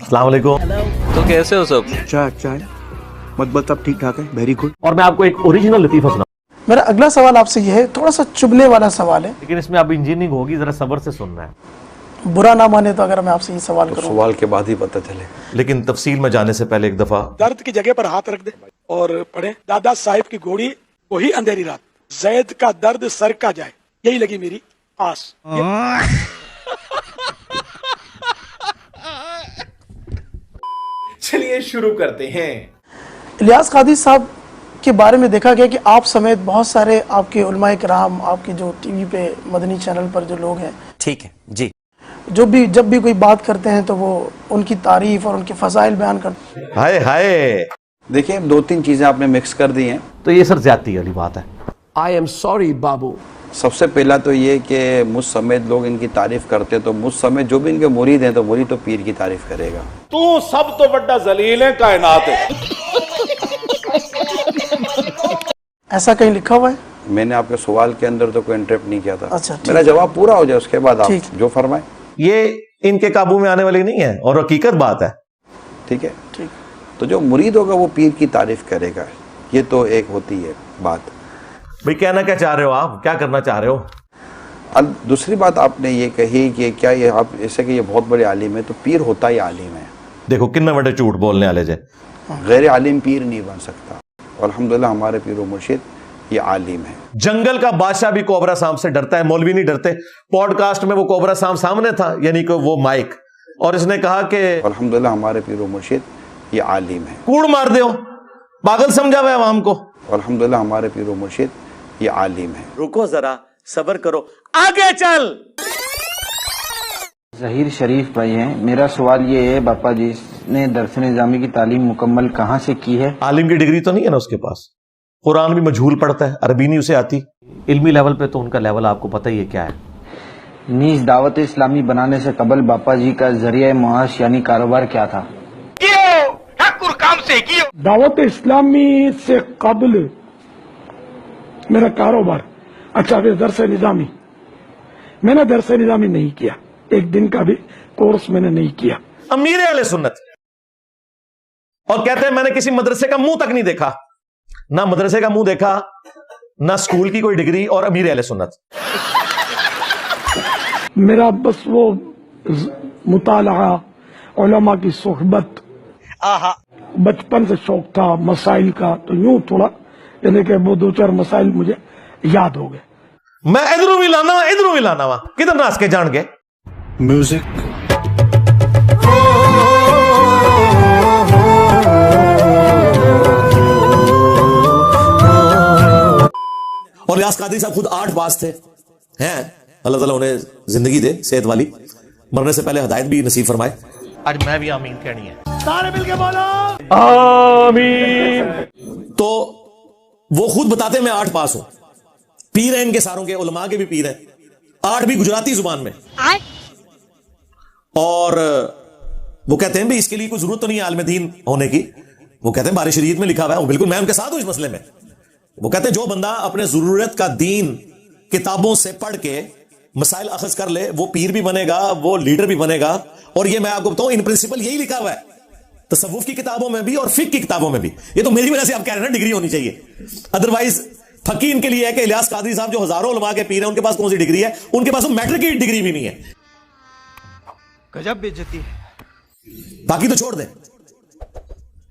अस्सलाम वालेकुम। तो कैसे हो सब? चाय मतलब सब ठीक ठाक है, वेरी गुड। और मैं आपको एक ओरिजिनल लतीफ़ा सुना, मेरा अगला सवाल आपसे यह है, थोड़ा सा चुभने वाला सवाल है, लेकिन इसमें अब इंजीनियरिंग होगी, जरा सब्र से सुनना है। बुरा ना माने तो अगर मैं आपसे ये सवाल तो करूं। सवाल के बाद ही पता चले। लेकिन तफसील में जाने से पहले एक दफा दर्द की जगह पर हाथ रख दे और पढ़े, दादा साहिब की घोड़ी वही अंधेरी रात, जैद का दर्द सर का जाए, यही लगी मेरी आस। चलिए शुरू करते हैं। इलियास कादरी साहब के बारे में देखा गया कि आप समेत बहुत सारे आपके उलमाए किराम, आपके जो टीवी पे मदनी चैनल पर जो लोग हैं, ठीक है जी, जब भी कोई बात करते हैं तो वो उनकी तारीफ और उनके फजाइल बयान करते हैं। हाय हाय, देखिए 2-3 चीजें आपने मिक्स कर दी हैं। तो ये सर ज्यादती वाली बात है। I am sorry बाबू। सबसे पहला तो ये कि मुझ समेत लोग इनकी तारीफ करते, तो मुझ समेत जो भी इनके मुरीद हैं तो मुरीद तो पीर की तारीफ करेगा। तू सब तो बड़ा जलील है कायनात है। ऐसा कहीं लिखा हुआ है? मैंने आपके सवाल के अंदर तो कोई इंटरप्ट नहीं किया था। अच्छा, ठीक मेरा जवाब पूरा हो जाए उसके बाद आप ठीक। जो फरमाएं। ये इनके काबू में आने वाली नहीं है और हकीकत बात है। ठीक है, ठीक। तो जो मुरीद होगा वो पीर की तारीफ करेगा, ये तो एक होती है बात। भाई कहना क्या चाह रहे हो आप, क्या करना चाह रहे हो? अब दूसरी बात आपने ये कही कि क्या ये आप ऐसे कि ये बहुत बड़े आलिम है, तो पीर होता ही आलिम है। देखो कितने बड़े झूठ बोलने वाले जे। गैर आलिम पीर नहीं बन सकता, और अल्हम्दुलिल्लाह हमारे पीर व मुर्शिद ये आलिम है। जंगल का बादशाह भी कोबरा सांप से डरता है, मौलवी नहीं डरते। पॉडकास्ट में वो कोबरा सांप सामने था, यानी कि वो माइक, और इसने कहा कि अल्हम्दुलिल्लाह हमारे पीर व मुर्शिद ये आलिम है। कूड़ मार दो, पागल समझा हुआ है आवाम को। अल्हम्दुलिल्लाह हमारे पीर व मुर्शिद ये आलिम है। रुको जरा, सब्र करो, आगे चल। ज़हीर शरीफ भाई हैं, मेरा सवाल ये है, बापा जी ने दरस निज़ामी की तालीम मुकम्मल कहाँ से की है? आलिम की डिग्री तो नहीं है ना उसके पास, कुरान भी मजहूल पढ़ता है, अरबी नहीं उसे आती। इल्मी लेवल पे तो उनका लेवल आपको पता ही है क्या है। नीज दावत इस्लामी बनाने से कबल बापा जी का जरिया माश यानी कारोबार क्या था? दावत इस्लामी से कबल मेरा कारोबार, अच्छा फिर दरस निजामी, मैंने दरस निजामी नहीं किया, एक दिन का भी कोर्स मैंने नहीं किया। अमीर अहले सुन्नत, और कहते हैं मैंने किसी मदरसे का मुंह तक नहीं देखा, ना मदरसे का मुंह देखा, ना स्कूल की कोई डिग्री, और अमीर अहले सुन्नत। मेरा बस वो मुताला, उलमा की सोहबत, बचपन से शौक था मसाइल का, तो यूं थोड़ा यानी कि वो 2-4 मसाइल मुझे याद हो गए। मैं इधरों भी लाना वा, किधर नाच के जान गए। म्यूजिक और इलियास कादरी साहब खुद 8 पास थे, हैं, अल्लाह ताला उन्हें जिंदगी दे सेहत वाली, मरने से पहले हिदायत भी नसीब फरमाए। आज मैं भी आमीन कहनी है, सारे मिलके बोलो आमीन। तो वो खुद बताते मैं 8 पास हूं, पीर हैं इनके सारों के, उलमा के भी पीर हैं, 8 भी गुजराती जुबान में। और वो कहते हैं भी इसके लिए कोई जरूरत तो नहीं है आलिम दीन होने की, वो कहते हैं बारी शरीयत में लिखा हुआ है, वो बिल्कुल मैं उनके साथ हूं इस मसले में। वो कहते हैं जो बंदा अपने जरूरत का दीन किताबों से पढ़ के मसाइल अखज कर ले, वो पीर भी बनेगा, वो लीडर भी बनेगा। और ये मैं आपको बताऊं, इन प्रिंसिपल यही लिखा हुआ है तसव्वुफ की किताबों में भी और फिक्र की किताबों में भी। ये तो मेरी वजह से आप कह रहे हैं ना डिग्री होनी चाहिए, अदरवाइज फकीर के लिए है कि इलियास कादरी साहब जो हजारों उलमा के पीर हैं, उनके पास कौन सी डिग्री है? उनके पास मैट्रिक की डिग्री भी नहीं है। गजब बेइज्जती है। बाकी तो छोड़ दें,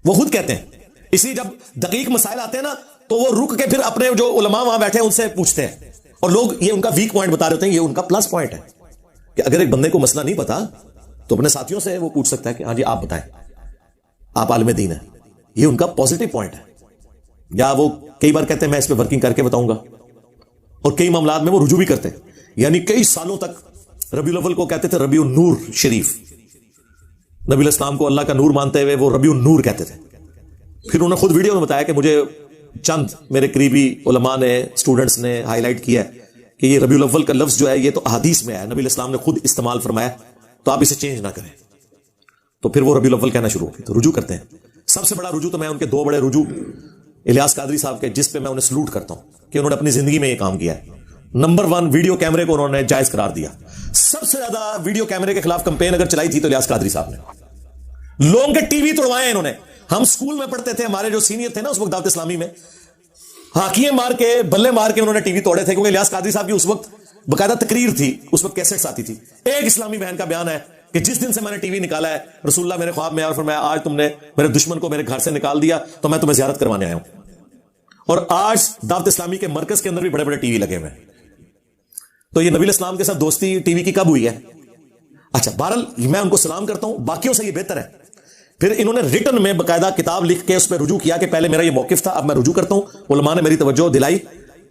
वो खुद कहते हैं, इसलिए जब दकीक मसाइल आते हैं ना, तो वो रुक के फिर अपने जो उलमा वहां बैठे हैं उनसे पूछते हैं, और लोग ये उनका वीक पॉइंट बता रहे होते हैं, ये उनका प्लस पॉइंट है कि अगर एक बंदे को मसला नहीं पता तो अपने साथियों से वो पूछ सकता है कि हाँ जी आप बताएं, आप आलिम दीन है, ये उनका पॉजिटिव पॉइंट है। या वो कई बार कहते हैं मैं इस पे वर्किंग करके बताऊंगा, और कई मामलात में वो रुजू भी करते हैं, यानी कई सालों तक रबीउल अव्वल को कहते थे रबीउन नूर शरीफ, नबी इस्लाम को अल्लाह का नूर मानते हुए वो रबीउन नूर कहते थे। फिर उन्होंने खुद वीडियो में बताया कि मुझे चंद मेरे करीबी उलमा ने, स्टूडेंट्स ने हाईलाइट किया कि ये रबीउल अव्वल का लफ्ज जो है ये तो अहादीस में है, नबी इस्लाम ने खुद इस्तेमाल फरमाया, तो आप इसे चेंज ना करें। तो फिर वो रबीउल अव्वल कहना शुरू हो गए, तो रुजू करते हैं। सबसे बड़ा रुजू तो मैं उनके 2 बड़े रुजू इलियास कादरी साहब के, जिस पे मैं उन्हें सलूट करता हूं कि उन्होंने अपनी जिंदगी में ये काम किया है। नंबर 1, वीडियो कैमरे को उन्होंने जायज करार दिया। सबसे ज्यादा वीडियो कैमरे के खिलाफ कंपेन अगर चलाई थी तो इलियास कादरी साहब ने, लोगों के टीवी तोड़वाए इन्होंने। हम स्कूल में पढ़ते थे, हमारे जो सीनियर थे ना उस वक्त दावत इस्लामी में, हाकिए मार के बल्ले मार के उन्होंने टीवी तोड़े थे, क्योंकि इलियास कादरी साहब की उस वक्त बकायदा तकरीर थी, उस वक्त कैसेट्स आती थी। एक इस्लामी बहन का बयान है कि जिस दिन से मैंने टीवी निकाला है, रसूलुल्लाह मेरे ख्वाब में आया और फरमाया आज तुमने मेरे दुश्मन को मेरे घर से निकाल दिया तो मैं तुम्हें ज़ियारत करवाने आया हूं। और आज दावत इस्लामी के मरकज के अंदर भी बड़े बड़े टीवी लगे हुए हैं। तो ये नबी इस्लाम के साथ दोस्ती टीवी की कब हुई है? अच्छा, बहरहाल मैं उनको सलाम करता हूं, बाकियों से ये बेहतर है। फिर इन्होंने रिटर्न में बकायदा किताब लिख के उस पर रुजू किया कि पहले मेरा ये मौकिफ था, अब मैं रुजू करता हूं। उलमा ने मेरी तवज्जो दिलाई,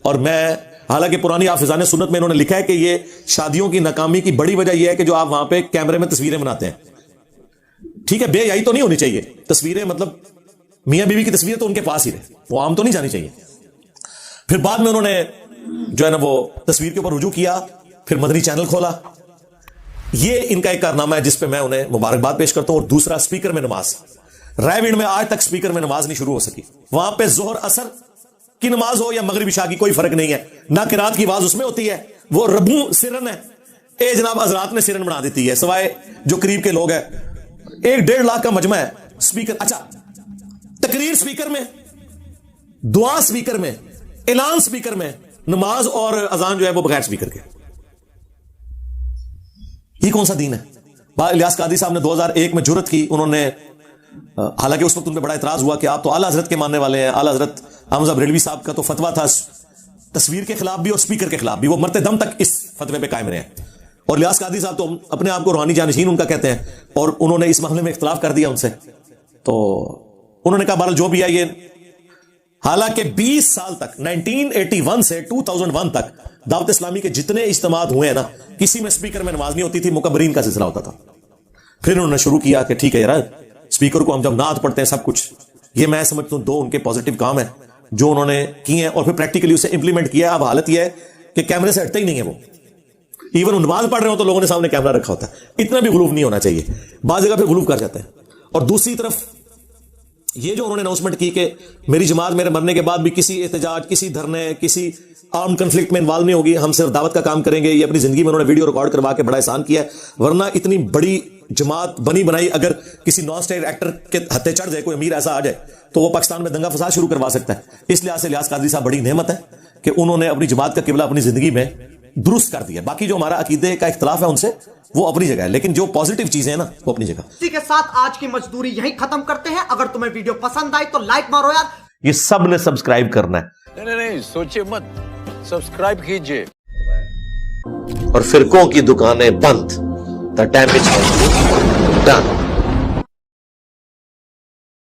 और मैं, हालांकि पुरानी हाफिजाने सुन्नत में इन्होंने लिखा है कि ये शादियों की नाकामी की बड़ी वजह यह है कि जो आप वहां पे कैमरे में तस्वीरें बनाते हैं, ठीक है, बेहयाई तो नहीं होनी चाहिए तस्वीरें, मतलब मियां बीवी की तस्वीरें तो उनके पास ही रहे, वो आम तो नहीं जानी चाहिए। फिर बाद में उन्होंने जो है ना वो तस्वीर के ऊपर रुजू किया, फिर मदनी चैनल खोला। ये इनका एक कारनामा है जिस पे मैं उन्हें मुबारकबाद पेश करता हूं। और दूसरा, स्पीकर में नमाज। रायविंड में आज तक स्पीकर में नमाज नहीं शुरू हो सकी। वहां पे जोहर असर की नमाज हो या मगरिब इशा की, कोई फर्क नहीं है, ना किरात की आवाज उसमें होती है, वो रबू सिरन है। ए जनाब हजरात ने सिरन बना देती है, सिवाय जो करीब के लोग हैं। 1-1.5 लाख का मजमा है स्पीकर। अच्छा, तकरीर स्पीकर में, दुआ स्पीकर में, ऐलान स्पीकर में, नमाज और अजान जो है वो बगैर स्पीकर के। ये कौन सा दीन है? इलियास कादरी साहब ने 2001 में जुर्रत की, उन्होंने, हालांकि उस वक्त उन पर बड़ा इतराज हुआ कि आप तो आला हजरत के मानने वाले हैं। आला हजरत हमजा बरेलवी साहब का तो फतवा था तस्वीर के खिलाफ भी और स्पीकर के खिलाफ भी, वो मरते दम तक इस फतवे पे कायम रहे। और इलियास कादरी साहब तो अपने आप को रूहानी जानशीन उनका कहते हैं, और उन्होंने इस मामले में इख्तलाफ कर दिया उनसे। तो उन्होंने कहा बहरहाल जो भी है ये, हालांकि 20 साल तक 1981 से 2001 तक दावत इस्लामी के जितने इज्तिमात हुए हैं ना, किसी में स्पीकर में नमाज नहीं होती थी, मुकब्बरीन का सिलसिला होता था। फिर उन्होंने शुरू किया कि ठीक है यार, स्पीकर को हम जब नात पढ़ते हैं सब कुछ, ये मैं समझता हूं 2 उनके पॉजिटिव काम है जो उन्होंने किए हैं, और फिर प्रैक्टिकली उसे इंप्लीमेंट किया। अब हालत यह है कि कैमरे से हटते ही नहीं है वो। इवन नमाज पढ़ रहे हो तो लोगों ने सामने कैमरा रखा होता है। इतना भी गुलूफ नहीं होना चाहिए, बाज़ जगह पे गुलूफ कर जाते हैं। और दूसरी तरफ ये जो उन्होंने अनाउंसमेंट की कि मेरी जमात मेरे मरने के बाद भी किसी एहतजाज, किसी धरने, किसी आर्म कन्फ्लिक्ट में इन्वॉल्व नहीं होगी, हम सिर्फ दावत का काम करेंगे, ये अपनी जिंदगी में उन्होंने वीडियो रिकॉर्ड करवा के बड़ा एहसान किया है। वरना इतनी बड़ी जमात बनी बनाई, अगर किसी नॉन स्टेट एक्टर के हत्थे चढ़ जाए, कोई अमीर ऐसा आ जाए, तो वो पाकिस्तान में दंगा फसाद शुरू करवा सकता है। इस लिहाज से इलियास कादरी साहब बड़ी नेमत है कि उन्होंने अपनी जमात का किबला अपनी जिंदगी में दुरुस्त कर दिया। बाकी जो हमारा अकीदे का इख्तलाफ है उनसे, वो अपनी जगह है, लेकिन जो पॉजिटिव चीजें हैं ना, वो अपनी जगह। इसी के साथ आज की मजदूरी यहीं खत्म करते हैं। अगर तुम्हें वीडियो पसंद आई तो लाइक मारो यार। ये सब ने सब्सक्राइब करना है। नहीं, सोचिए मत, सब्सक्राइब कीजिए। और फिरकों की दुकानें बंद। The damage has been done.